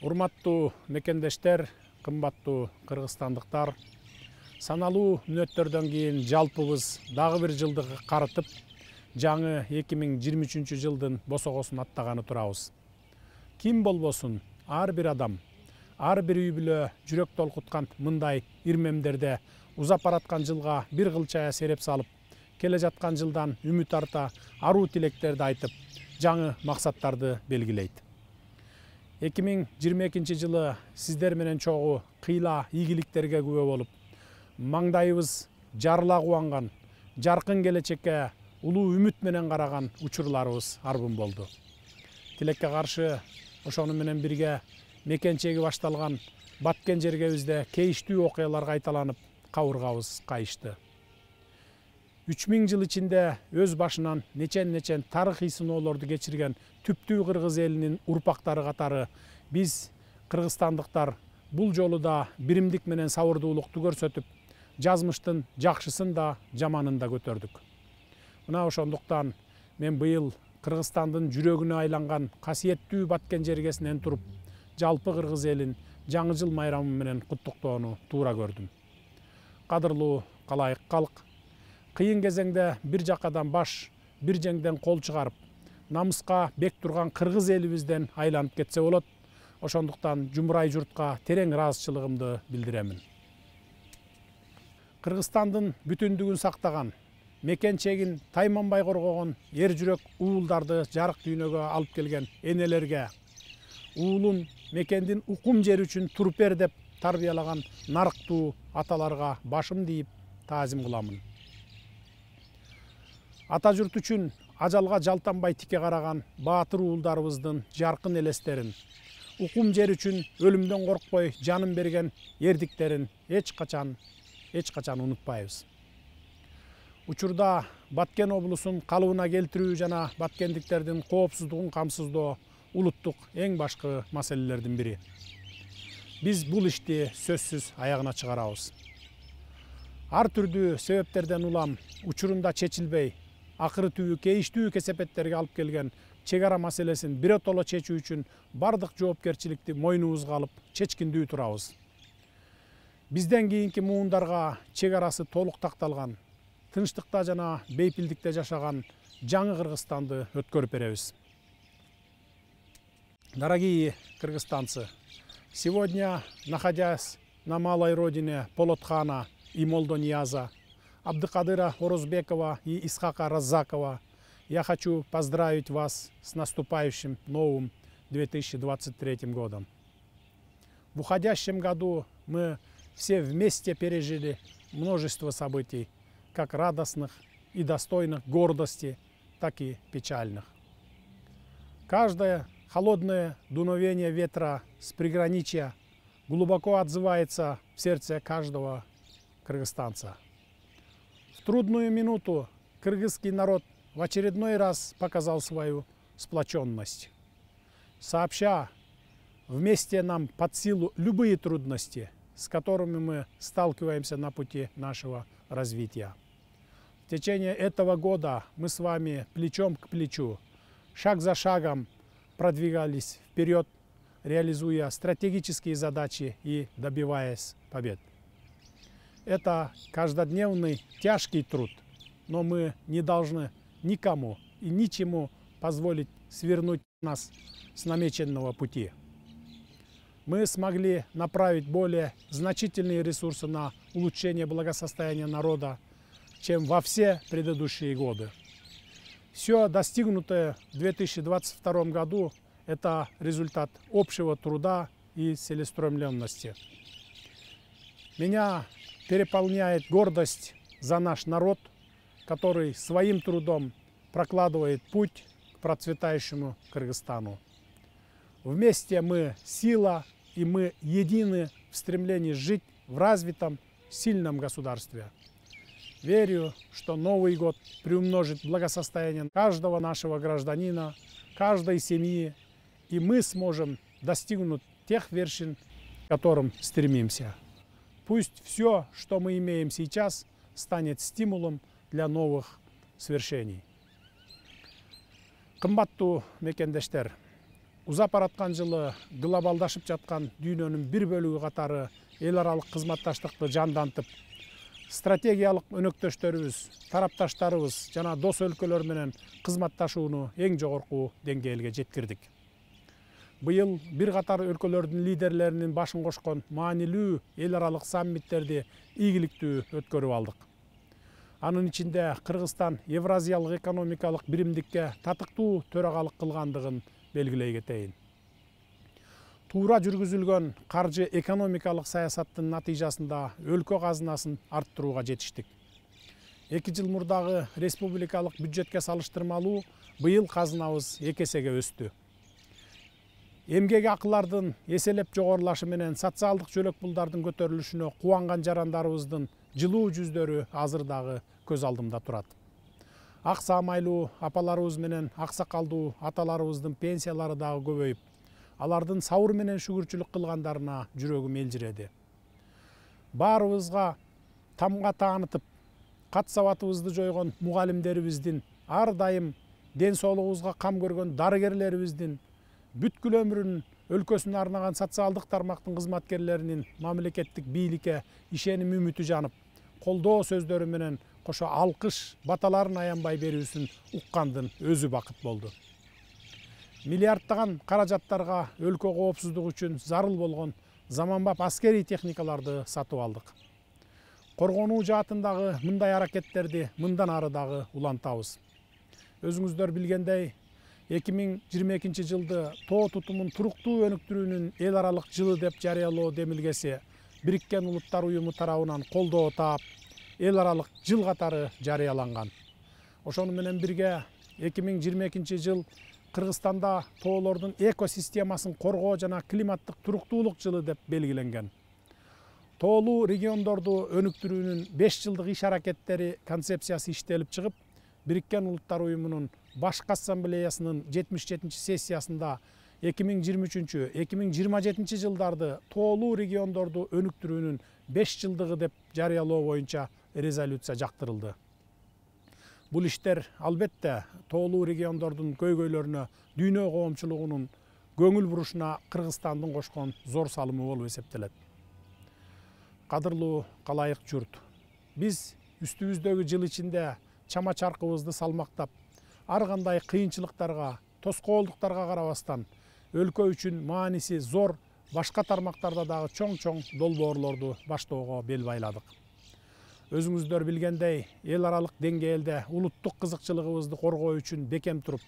Урматтуу мекендештер, кымбаттуу кыргызстандыктар, саналуу мүнөттөрдөн кийин жалпыбыз дагы бир жылды карытып, жаңы 2023 жылдын босогосун аттаганы турабыз. Ким болбосун, ар бир адам, ар бир үй бүлө жүрөк толкуткан мындай ирмемдерде узап бараткан жылга бир кылчая сереп салып, келе жаткан жылдан үмүт арта, аруу тилектерди айтып, жаңы максаттарды белгилейт. 2022 жылы сиздер менен чогуу кыйла ийгиликтерге күбө болуп, маңдайыбыз жарыла кубанган, жаркын келечекке улуу үмүт менен караган учурларыбыз арбын болду. Тилекке каршы ошону менен бирге мекенчеги башталган баткен жергебизде кейиштүү окуялар кайталанып, кабыргабыз кайышты. 3000 жыл ичинде өз башынан нечен тарыхый сыноолорду кечирген түптүү кыргыз элинин урпактары катары биз кыргызстандыктар бул жолу да биримдик менен сабырдуулукту көрсөтүп, жазмыштын жакшысын да жаманын да көтөрдүк. Мына ошондуктан мен быйыл Кыргызстандын жүрөгүнө айланган касиеттүү баткен жергесинен туруп, жалпы кыргыз элин жаңы жыл майрамы менен куттуктоону туура көрдүм. Кадырлуу калайык калк, кыйын кезеңде бир жакадан баш, бир жеңден кол чыгарып, намыска бек турган кыргыз элибизден айланып кетсе болот. Ошондуктан жумурай журтка терең ыраазычылыгымды билдиремин. Кыргызстандын бүтүндүгүн сактаган, мекенчегин тайманбай коргогон эр жүрөк уулдарды жарык дүйнөгө алып келген энелерге, уулун мекендин укум жери үчүн туруп бер деп тарбиялаган нарыктуу аталарга башым тийип таазим кыламын. Ата журт үчүн ажалга жалтанбай тике караган баатыр уулдарыбыздын жаркын элестерин, укум жер үчүн өлүмдөн коркпой жанын берген эрдиктерин эч качан унутпайбыз. Учурда Баткен облусун калыбына келтирүү жана баткендиктердин коопсуздугун камсыздоо улуттук эң башкы маселелердин бири. Биз бул ишти сөзсүз аягына чыгарабыз. Ар түрдүү себептерден улам учурунда чечилбей, акыры түбү кейиштүү кесепеттерге алып келген чек ара маселесин биротоло чечүү үчүн бардык жоопкерчиликти мойнубузга алып чечкиндүү турабыз. Бизден кийинки муундарга чек арасы толук такталган, тынчтыкта жана бейпилдикте жашаган жаңы Кыргызстанды өткөрүп беребиз. Дорогие кыргызстанцы, сегодня, находясь на малой родине Полотхана и Молдонияза, Абдыкадыра Орозбекова и Исхака Раззакова, я хочу поздравить вас с наступающим новым 2023 годом. В уходящем году мы все вместе пережили множество событий, как радостных и достойных гордости, так и печальных. Каждое холодное дуновение ветра с приграничья глубоко отзывается в сердце каждого кыргызстанца. В трудную минуту кыргызский народ в очередной раз показал свою сплоченность. Сообща, вместе нам под силу любые трудности, с которыми мы сталкиваемся на пути нашего развития. В течение этого года мы с вами плечом к плечу, шаг за шагом продвигались вперед, реализуя стратегические задачи и добиваясь побед. Это каждодневный тяжкий труд, но мы не должны никому и ничему позволить свернуть нас с намеченного пути. Мы смогли направить более значительные ресурсы на улучшение благосостояния народа, чем во все предыдущие годы. Все достигнутое в 2022 году – это результат общего труда и целеустремленности. Меня переполняет гордость за наш народ, который своим трудом прокладывает путь к процветающему Кыргызстану. Вместе мы сила, и мы едины в стремлении жить в развитом, сильном государстве. Верю, что Новый год приумножит благосостояние каждого нашего гражданина, каждой семьи, и мы сможем достигнуть тех вершин, к которым стремимся. Пусть все, что мы имеем сейчас, станет стимулом для новых свершений. Кымбаттуу мекендештер, Узап бараткан жылы глобалдашып жаткан дүйнөнүн бир бөлүгү катары эл аралык кызматташтыкты жандантып, стратегиялык өнөктөштөрүбүз, тарапташтарыбыз жана дос өлкөлөр менен кызматташууну эң жогорку деңгээлге жеткирдик. Быйыл бир катар өлкөлөрдүн лидерлеринин башын кошкон маанилүү эл аралык саммиттерди ийгиликтүү өткөрүп алдык. Анын ичинде Кыргызстан Евразиялык экономикалык биримдикке татыктуу төрагалык кылгандыгын белгилей кетейин. Туура жүргүзүлгөн каржы экономикалык саясаттын натыйжасында өлкө казынасын арттырууга жетиштик. 2 жыл мурдагы республикалык бюджетке салыштырмалуу быйыл казынабыз 2 эсеге өстү. Эмгек акылардын эселеп жогорулашы менен социалдык жөлөк пулдардын көтөрүлүшүнө кубанган жарандарыбыздын жылуу жүздөрү азыр дагы көз алдымда турат. Ак саамайлуу апаларыбыз менен аксакалдуу аталарыбыздын пенсиялары дагы көбөйүп, алардын сабыр менен шүгүрчүлүк кылгандарына жүрөгүм элжиреди. Баарыбызга тамга таанытып, кат сабатыбызды жойгон мугалимдерибиздин, ар дайым ден соолугубузга кам көргөн дарыгерлерибиздин, бүткүл өмүрүн өлкөсүнө арнаган социалдык тармактын кызматкерлеринин мамлекеттик бийликке ишеним үмүтү жанып, колдоо сөздөрү менен кошо алкыш баталарын аянбай берүүсүн уккандын өзү бакыт болду. Миллиарддаган каражаттарга өлкө коопсуздугу үчүн зарыл болгон заманбап аскерий техникаларды сатып алдык. Коргонуу жаатындагы мындай аракеттерди мындан ары дагы улантабыз. Өзүңүздөр билгендей, 2022 жылды тоо тутумун туруктуу өнүктүрүүнүн эл аралык жылы деп жарыялоо демилгеси Бириккен Улуттар Уюму тарабынан колдоо таап, эл аралык жыл катары жарыяланган. Ошону менен бирге 2022 жыл Кыргызстанда тоолордун экосистемасын коргоо жана климаттык туруктуулук жылы деп белгиленген. Тоолуу региондорду өнүктүрүүнүн 5 жылдык иш аракеттери концепциясы иштелип чыгып, Бириккен Улуттар Уюмунун Башкы Ассамблеясынын 77 сессиясында 2023-2027 жылдарды тоолуу региондорду өнүктүрүүнүн 5 жылдыгы деп жарыялоо боюнча резолюция жактырылды. Бул иштер албетте тоолуу региондордун көйгөйлөрүнө, дүйнө коомчулугунун көңүл бурушуна Кыргызстандын кошкон зор салымы болуп эсептелет. Кадырлуу калайык журт, биз үстүбүздөгү жыл ичинде чама чаркыбызды салмактап, ар кандай кыйынчылыктарга, тоскоолдуктарга карабастан, өлкө үчүн мааниси зор башка тармактарда дагы чоң долбоорлорду баштоого бел байладык. Өзүңүздөр билгендей, эл аралык деңгээлде улуттук кызыкчылыгыбызды коргоо үчүн бекем туруп,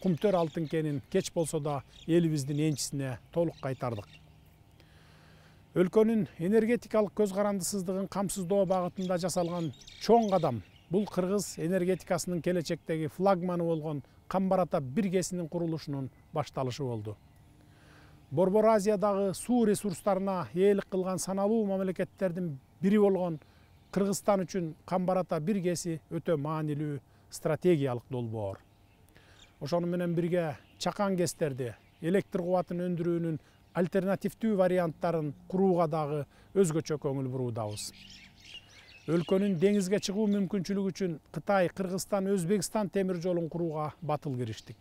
Кумтөр алтын кенин кеч болсо да элибиздин энчисине толук кайтардык. Өлкөнүн энергетикалык көз карандысыздыгын камсыздоо багытында жасалган чоң кадам бул кыргыз энергетикасынын келечектеги флагманы болгон Камбар-Ата биргесинин курулушунун башталышы болду. Борбор Азиядагы суу ресурстарына ээлик кылган саналуу мамлекеттердин бири болгон Кыргызстан үчүн Камбар-Ата биргеси өтө маанилүү стратегиялык долбоор. Ошону менен бирге чакан кестерди, электр кубатын өндүрүүнүн альтернативдүү варианттарын курууга дагы өзгөчө көңүл буруудабыз. Өлкөнүн деңизге чыгуу мүмкүнчүлүгү үчүн Кытай, Кыргызстан, Өзбекстан темир жолун курууга батыл кириштик.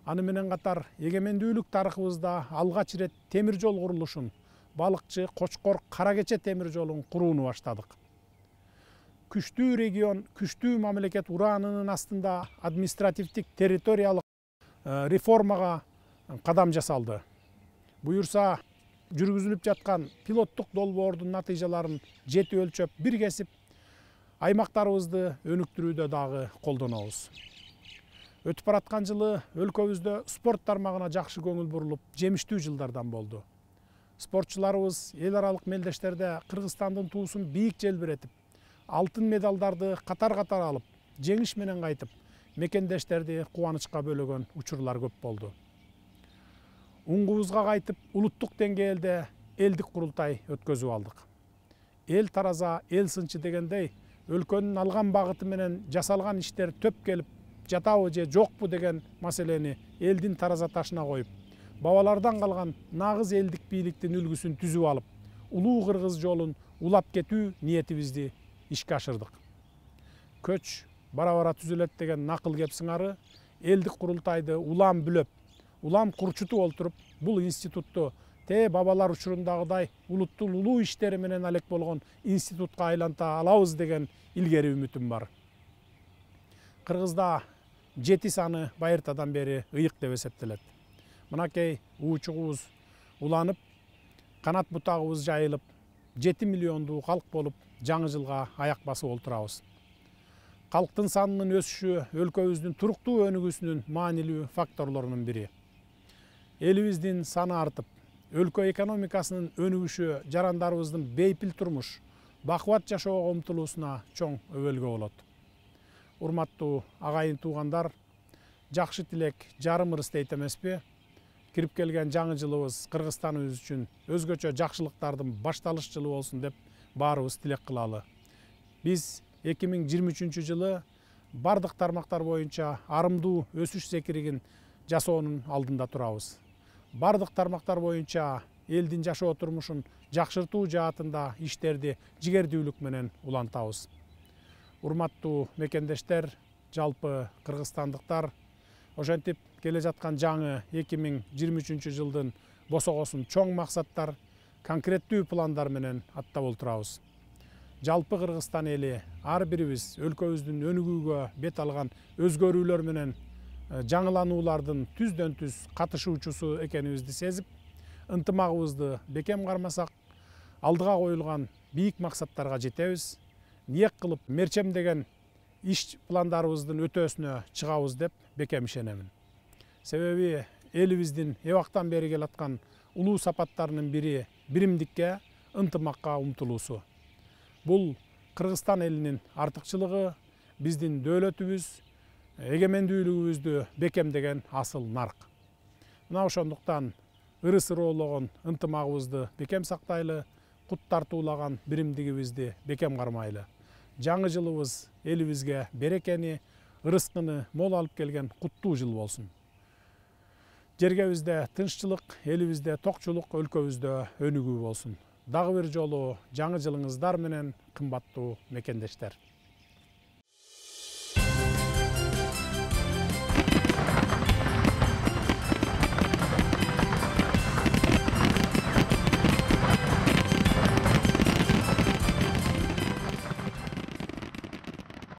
Аны менен катар эгемендүүлүк тарыхыбызда алгач ирет темир жол курулушун, Балыкчы, Кочкор, Каракече темир жолун курууну баштадык. Күчтүү регион, күчтүү мамлекет ураанынын астында административдик территориялык реформага кадам жасалды. Буюрса, жүргүзүлүп жаткан пилоттук долбоордун натыйжаларын жети өлчөп бир кесип, аймактарыбызды өнүктүрүүдө дагы колдонобуз. Өтүп бараткан жылы өлкөбүздө спорт тармагына жакшы көңүл бурулуп, жемиштүү жылдардан болду. Спортчуларыбыз эл аралык мелдештерде Кыргызстандын туусун бийик желбиретип, алтын медалдарды катар-катар алып, жеңиш менен кайтып, мекендештерди кубанычка бөлөгөн учурлар көп болду. Уңгубузга кайтып, улуттук деңгээлде элдик курултай өткөзүп алдык. Эл тараза, эл сынчы дегендей, өлкөнүн алган багыты менен жасалган иштер төп келип, жатабы же жокпу деген маселени элдин тараза ташына коюп, бабалардан калган нагыз элдик бийликтин үлгүсүн түзүп алып, улуу кыргыз жолун улап кетүү ниетибизди ишке ашырдык. Көч бара-бара түзүлөт деген накыл кеп сыңары элдик курултайды улам бүлөп, улам курчутуп олтуруп бул институтту бабалар учурундагыдай улуттун улуу иштери менен алек болгон институтка айланта алабыз деген илгери үмүтүм бар. Кыргызда 7 саны байыртадан бери ыйык деп эсептелет. Мынакей уучугубуз уланып, канат бутагыбыз жайылып, 7 миллиондуу калк болуп, жаңы жылга аяк басып олтурабыз. Калктын санынын өсүшү өлкөбүздүн туруктуу өнүгүүсүнүн маанилүү факторлорунун бири. Элибиздин саны артып, өлкө экономикасынын өнүгүшү жарандарыбыздын бейпил турмуш, бакубат жашоого умтулуусуна чоң өбөлгө болот. Урматтуу агайын туугандар, жакшы тилек жарым ырыс дейт эмеспи? Кирип келген жаңы жылыбыз Кыргызстаныбыз үчүн өзгөчө жакшылыктардын башталыш жылы болсун деп баарыбыз тилек кылалы. Биз 2023 жылы бардык тармактар боюнча арымдуу өсүш секиригин жасоонун алдында турабыз. Бардык тармактар боюнча элдин жашоо турмушун жакшыртуу жаатында иштерди жигердүүлүк менен улантабыз. Урматтуу мекендештер, жалпы кыргызстандыктар, ошентип келе жаткан жаңы 2023 жылдын босогосун чоң максаттар, конкреттүү пландар менен аттап олтурабыз. Жалпы Кыргызстан эли ар бирибиз өлкөбүздүн өнүгүүгө бет алган өзгөрүүлөр менен жаңылануулардын түздөн түз катышуучусу экенибизди сезип, ынтымагыбызды бекем кармасак, алдыга коюлган бийик максаттарга жетебиз. Ниет кылып мерчемдеген иш пландарыбыздын өтөөсүнө чыгабыз деп бекем ишенемин. Себеби элибиздин эбактан бери келаткан улуу сапаттарынын бири биримдикке, ынтымакка умтулуусу. Бул Кыргызстан элинин артыкчылыгы, биздин дөөлөтүбүз, эгемендүүлүгүбүздү бекемдеген асыл нарк. Мына ошондуктан ыры-сыроологон ынтымагыбызды бекем сактайлы, кут тартуулаган биримдигибизди бекем кармайлы. Жаңы жылыбыз элибизге берекени, ырыскыны мол алып келген куттуу жыл болсун. Жергебизде тынччылык, элибизде токчулук, өлкөбүздө өнүгүү болсун. Дагы бир жолу жаңы жылыңыздар менен, кымбаттуу мекендештер.